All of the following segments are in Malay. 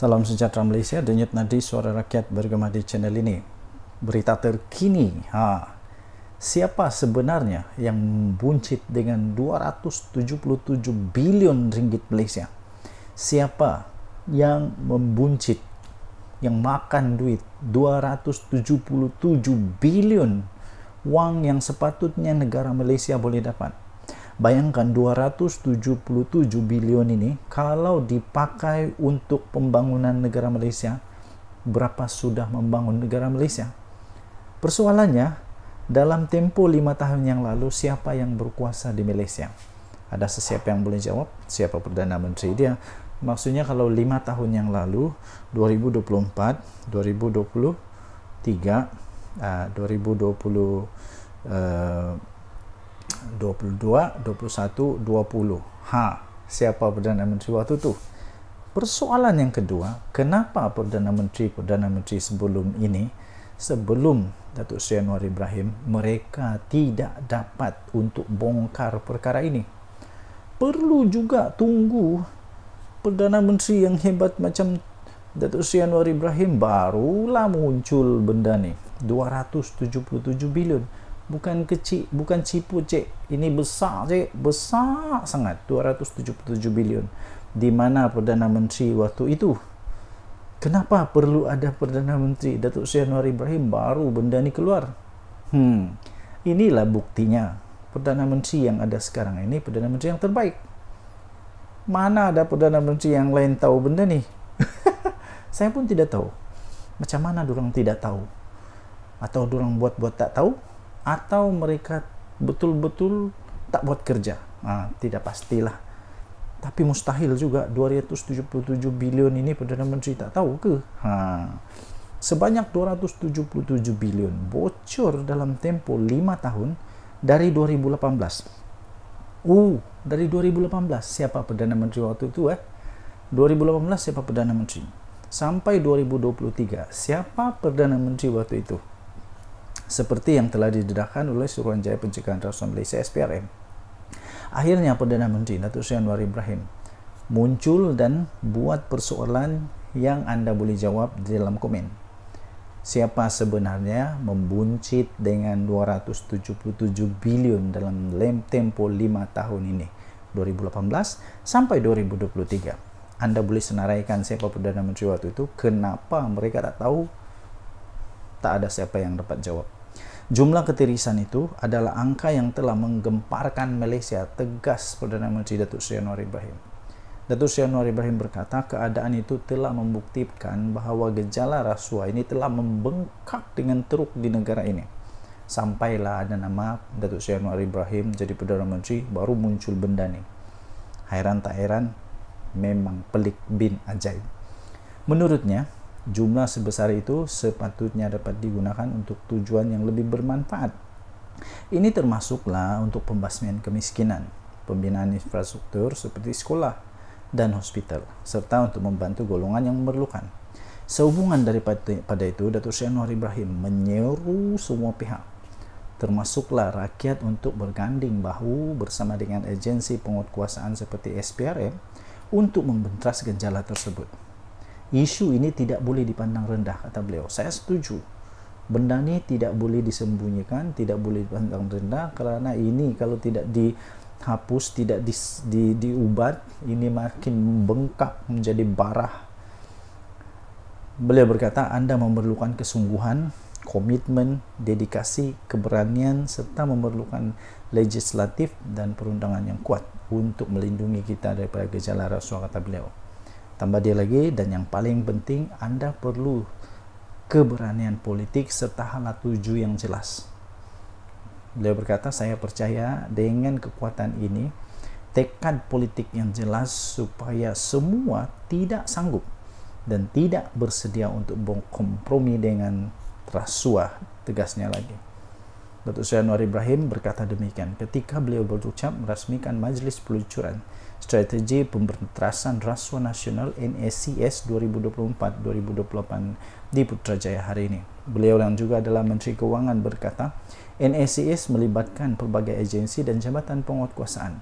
Salam sejahtera Malaysia, denyut nadi suara rakyat bergema di channel ini. Berita terkini, siapa sebenarnya yang membuncit dengan 277 bilion ringgit Malaysia? Siapa yang membuncit, yang makan duit 277 bilion, wang yang sepatutnya negara Malaysia boleh dapat? Bayangkan 277 bilion ini kalau dipakai untuk pembangunan negara Malaysia, berapa sudah membangun negara Malaysia? Persoalannya, dalam tempoh 5 tahun yang lalu, siapa yang berkuasa di Malaysia? Ada sesiapa yang boleh jawab? Siapa Perdana Menteri dia? Maksudnya kalau 5 tahun yang lalu, 2024, 2023, 2020, 22, 21, 20. Siapa Perdana Menteri waktu tu? Persoalan yang kedua, kenapa Perdana Menteri sebelum ini, sebelum Datuk Seri Anwar Ibrahim, mereka tidak dapat untuk bongkar perkara ini? Perlu juga tunggu Perdana Menteri yang hebat macam Datuk Seri Anwar Ibrahim barulah muncul benda ni, 277 bilion. Bukan kecil, bukan cipu cik, ini besar cik, besar sangat, 277 bilion. Di mana Perdana Menteri waktu itu? Kenapa perlu ada Perdana Menteri Datuk Seri Anwar Ibrahim baru benda ni keluar? Inilah buktinya, Perdana Menteri yang ada sekarang ini Perdana Menteri yang terbaik. Mana ada Perdana Menteri yang lain tahu benda ni? Saya pun tidak tahu. Macam mana dorang tidak tahu? Atau dorang buat-buat tak tahu? Atau mereka betul-betul tak buat kerja? Tidak pastilah. Tapi mustahil juga 277 bilion ini Perdana Menteri tak tahu ke? Sebanyak 277 bilion bocor dalam tempoh 5 tahun dari 2018. Dari 2018 siapa Perdana Menteri waktu itu? 2018 siapa Perdana Menteri? Sampai 2023 siapa Perdana Menteri waktu itu? Seperti yang telah didedahkan oleh Suruhanjaya Pencegahan Rasuah Malaysia SPRM. Akhirnya Perdana Menteri Datuk Seri Anwar Ibrahim muncul dan buat persoalan yang anda boleh jawab di dalam komen. Siapa sebenarnya membuncit dengan 277 bilion dalam tempoh 5 tahun ini, 2018 sampai 2023. Anda boleh senaraikan siapa Perdana Menteri waktu itu, kenapa mereka tak tahu? Tak ada siapa yang dapat jawab. Jumlah ketirisan itu adalah angka yang telah menggemparkan Malaysia, tegas Perdana Menteri Datuk Seri Anwar Ibrahim. Datuk Seri Anwar Ibrahim berkata keadaan itu telah membuktikan bahawa gejala rasuah ini telah membengkak dengan teruk di negara ini. Sampailah ada nama Datuk Seri Anwar Ibrahim jadi Perdana Menteri, baru muncul benda ni. Hairan tak hairan, memang pelik bin ajaib. Menurutnya, jumlah sebesar itu sepatutnya dapat digunakan untuk tujuan yang lebih bermanfaat. Ini termasuklah untuk pembasmian kemiskinan, pembinaan infrastruktur seperti sekolah dan hospital, serta untuk membantu golongan yang memerlukan. Sehubungan daripada itu, Datuk Seri Anwar Ibrahim menyeru semua pihak, termasuklah rakyat, untuk berganding bahu bersama dengan agensi penguatkuasaan seperti SPRM untuk membentas gejala tersebut. Isu ini tidak boleh dipandang rendah, kata beliau. Saya setuju. Benda ni tidak boleh disembunyikan, tidak boleh dipandang rendah, kerana ini kalau tidak dihapus, tidak diubat, ini makin membengkak menjadi barah. Beliau berkata, anda memerlukan kesungguhan, komitmen, dedikasi, keberanian, serta memerlukan legislatif dan perundangan yang kuat untuk melindungi kita daripada gejala rasuah, kata beliau. Tambah dia lagi, dan yang paling penting, anda perlu keberanian politik serta hala tuju yang jelas. Beliau berkata, saya percaya dengan kekuatan ini, tekad politik yang jelas supaya semua tidak sanggup dan tidak bersedia untuk berkompromi dengan rasuah, tegasnya lagi. Datuk Seri Anwar Ibrahim berkata demikian ketika beliau berucap merasmikan Majlis Peluncuran Strategi Pemberantasan Rasuah Nasional NACS 2024-2028 di Putrajaya hari ini. Beliau yang juga adalah Menteri Keuangan berkata, NACS melibatkan pelbagai agensi dan jabatan penguatkuasaan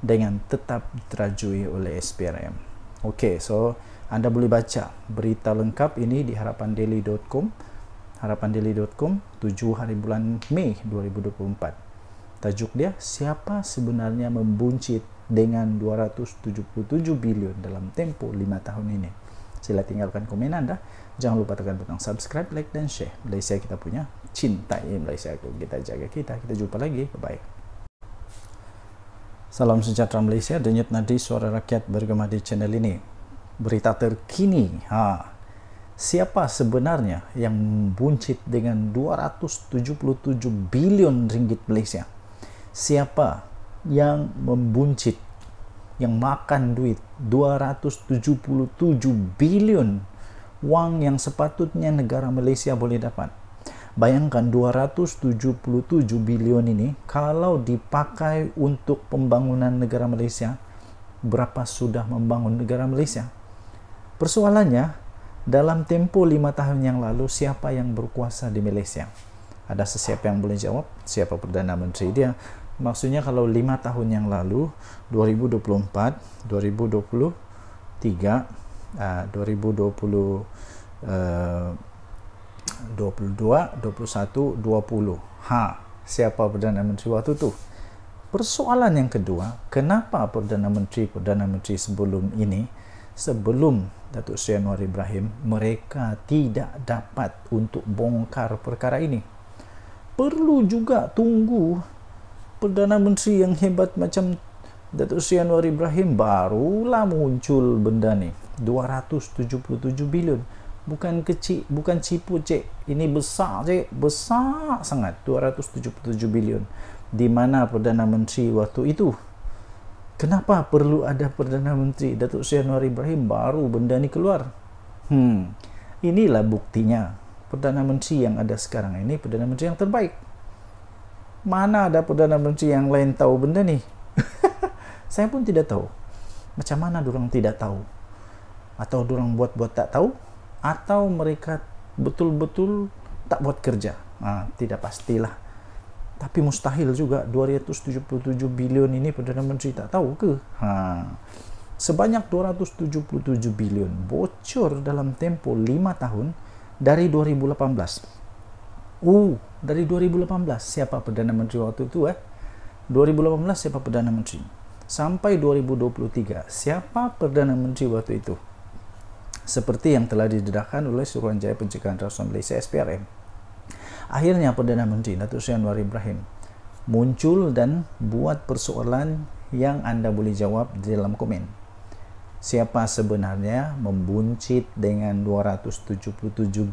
dengan tetap diterajui oleh SPRM. Okey, so Anda boleh baca berita lengkap ini di harapandaily.com, 7 hari bulan Mei 2024. Tajuk dia, siapa sebenarnya membuncit dengan 277 bilion dalam tempo 5 tahun ini. Sila tinggalkan komen Anda. Jangan lupa tekan butang subscribe, like dan share. Malaysia kita punya, cintai Malaysia kita, jaga kita. Kita jumpa lagi. Bye-bye. Salam sejahtera Malaysia. Denyut nadi suara rakyat bergema di channel ini. Berita terkini. Siapa sebenarnya yang membuncit dengan 277 bilion ringgit Malaysia? Siapa yang membuncit, yang makan duit 277 bilion wang yang sepatutnya negara Malaysia boleh dapat? Bayangkan 277 bilion ini kalau dipakai untuk pembangunan negara Malaysia, berapa sudah membangun negara Malaysia? Persoalannya, dalam tempo 5 tahun yang lalu, siapa yang berkuasa di Malaysia? Ada sesiapa yang boleh jawab? Siapa Perdana Menteri dia? Maksudnya kalau 5 tahun yang lalu, 2024, 2023, 2020, 22, 21, 20. Siapa Perdana Menteri waktu itu? Persoalan yang kedua, kenapa Perdana Menteri sebelum ini, sebelum Datuk Seri Anwar Ibrahim, mereka tidak dapat untuk bongkar perkara ini? Perlu juga tunggu Perdana Menteri yang hebat macam Datuk Seri Anwar Ibrahim barulah muncul benda ni. 277 bilion. Bukan kecil, bukan cipu cik. Ini besar cik, besar sangat. 277 bilion. Di mana Perdana Menteri waktu itu? Kenapa perlu ada Perdana Menteri Datuk Seri Anwar Ibrahim baru benda ni keluar? Inilah buktinya. Perdana Menteri yang ada sekarang ini Perdana Menteri yang terbaik. Mana ada Perdana Menteri yang lain tahu benda ni? Saya pun tidak tahu. Macam mana dorang tidak tahu? Atau dorang buat-buat tak tahu? Atau mereka betul-betul tak buat kerja? Tidak pastilah. Tapi mustahil juga 277 bilion ini Perdana Menteri tak tahu ke? Sebanyak 277 bilion bocor dalam tempo 5 tahun dari 2018. Dari 2018 siapa Perdana Menteri waktu itu 2018 siapa Perdana Menteri? Sampai 2023 siapa Perdana Menteri waktu itu? Seperti yang telah didedahkan oleh Suruhanjaya Pencegahan Rasuah Malaysia SPRM. Akhirnya Perdana Menteri Datuk Seri Anwar Ibrahim muncul dan buat persoalan yang Anda boleh jawab di dalam komen. Siapa sebenarnya membuncit dengan 277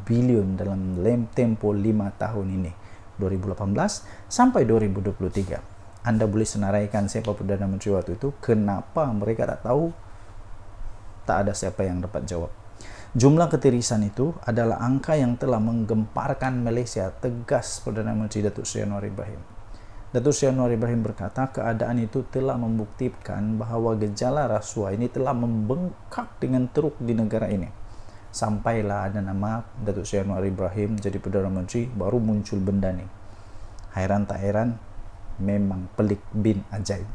bilion dalam tempo 5 tahun ini, 2018 sampai 2023. Anda boleh senaraikan siapa Perdana Menteri waktu itu, kenapa mereka tak tahu? Tak ada siapa yang dapat jawab. Jumlah ketirisan itu adalah angka yang telah menggemparkan Malaysia, tegas Perdana Menteri Datuk Seri Anwar Ibrahim. Datuk Seri Anwar Ibrahim berkata keadaan itu telah membuktikan bahawa gejala rasuah ini telah membengkak dengan teruk di negara ini. Sampailah ada nama Datuk Seri Anwar Ibrahim jadi Perdana Menteri, baru muncul benda ni. Hairan tak hairan, memang pelik bin ajaib.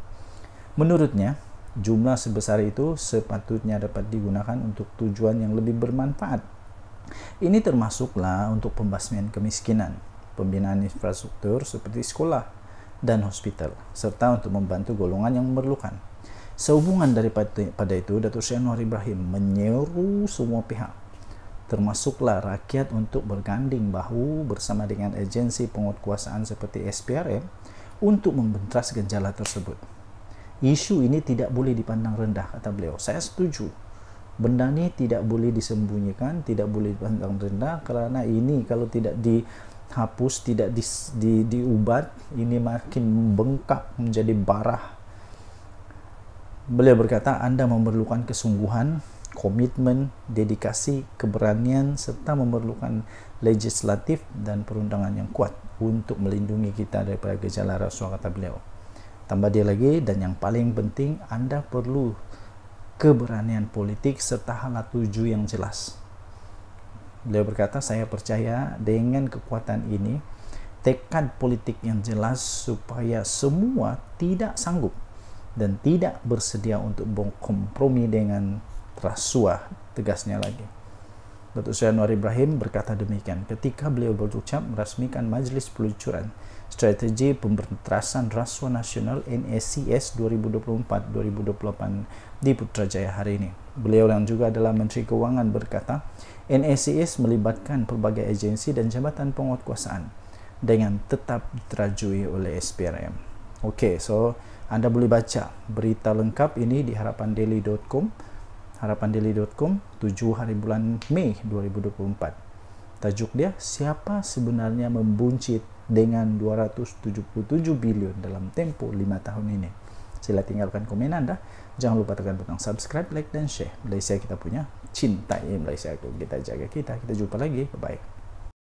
Menurutnya, jumlah sebesar itu sepatutnya dapat digunakan untuk tujuan yang lebih bermanfaat. Ini termasuklah untuk pembasmian kemiskinan, pembinaan infrastruktur seperti sekolah dan hospital, serta untuk membantu golongan yang memerlukan. Sehubungan daripada itu, Datuk Seri Anwar Ibrahim menyeru semua pihak, termasuklah rakyat, untuk berganding bahu bersama dengan agensi penguatkuasaan seperti SPRM untuk membentas gejala tersebut. Isu ini tidak boleh dipandang rendah, kata beliau. Saya setuju. Benda ni tidak boleh disembunyikan, tidak boleh dipandang rendah, kerana ini kalau tidak dihapus, tidak diubat, ini makin membengkak menjadi barah. Beliau berkata, anda memerlukan kesungguhan, komitmen, dedikasi, keberanian, serta memerlukan legislatif dan perundangan yang kuat untuk melindungi kita daripada gejala rasuah, kata beliau. Tambah dia lagi, dan yang paling penting, anda perlu keberanian politik serta hala tuju yang jelas. Beliau berkata, saya percaya dengan kekuatan ini, tekad politik yang jelas supaya semua tidak sanggup dan tidak bersedia untuk berkompromi dengan rasuah tegasnya lagi. Datuk Seri Anwar Ibrahim berkata demikian ketika beliau berucap merasmikan Majlis Peluncuran Strategi Pemberantasan Rasuah Nasional NACS 2024-2028 di Putrajaya hari ini. Beliau yang juga adalah Menteri Keuangan berkata, NACS melibatkan pelbagai agensi dan jabatan penguatkuasaan dengan tetap diterajui oleh SPRM. Okey, so anda boleh baca berita lengkap ini di harapandaily.com 7 hari bulan Mei 2024. Tajuk dia, siapa sebenarnya membuncit dengan 277 bilion dalam tempoh 5 tahun ini. Sila tinggalkan komen anda. Jangan lupa tekan butang subscribe, like dan share. Malaysia kita punya, cintai Malaysia. Kita jaga kita. Kita jumpa lagi. Bye-bye.